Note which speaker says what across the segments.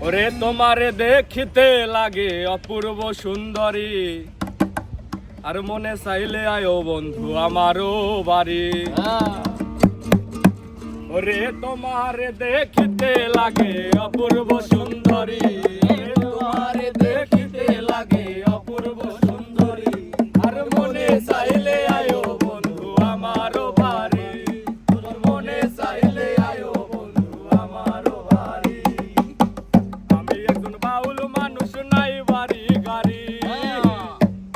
Speaker 1: ওরে তোমারে দেখিতে লাগে অপূর্ব সুন্দরী, আর মনে চাইলে আয়ো বন্ধু আমারও বাড়ি। ওরে তোমারে দেখিতে লাগে অপূর্ব সুন্দরী, তোমারে দেখিতে লাগে অপূর্ব সুন্দরী, আর মনে চাইলে আয়ো বন্ধু আমারও বাড়ি। মনে চাইলে আয়ো বন্ধু আমারও বাড়ি। আমি একজন বাউল মানুষ, নাই বাড়ি গাড়ি।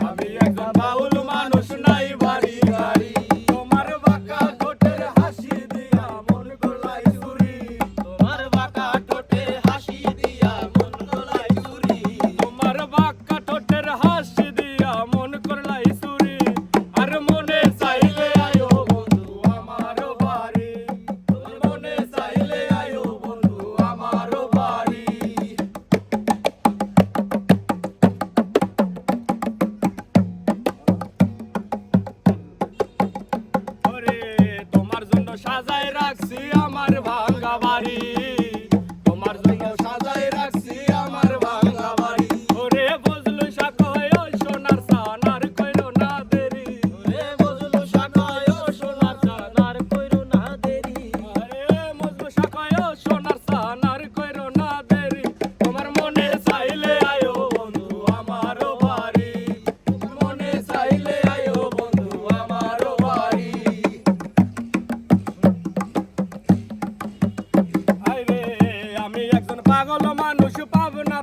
Speaker 1: আমি একজন বাউল মানুষ, নাই বাড়ি গাড়ি। তোমার বাঁকা ঠোঁটের হাসি দিয়া মন গলাই চুরি, তোমার বাঁকা ঠোঁটের হাসি দিয়া মন গলাই চুরি, তোমার বাঁকা ঠোঁটের হাসি দিয়া মন গলাই চুরি, আর মনে চাইলে আয়ো বন্ধু আমারও বাড়ি। মনে চাইলে আয়ো বন্ধু আমারও বাড়ি। ওরে তোমার জন্য সাজায় রাখছি আমার ভাঙা বাড়ি, তোমার জন্য সাজায় রাখছি আমার ভাঙা বাড়ি। ওরে বজলু শাকয় ও সোনার চান আর কইরো না দেরি, ওরে বজলু শাকয় ও সোনার চান আর কইরো না দেরি, আরে বজলু শাকয় ও সোনার চান আর কইরো না দেরি। তোমার মনে চাইলে আয়ো বন্ধু আমারও বাড়ি, মনে চাইলে আয়ো বন্ধু আমারও বাড়ি। আইরে আমি একজন পাগল মানুষ, পাবনা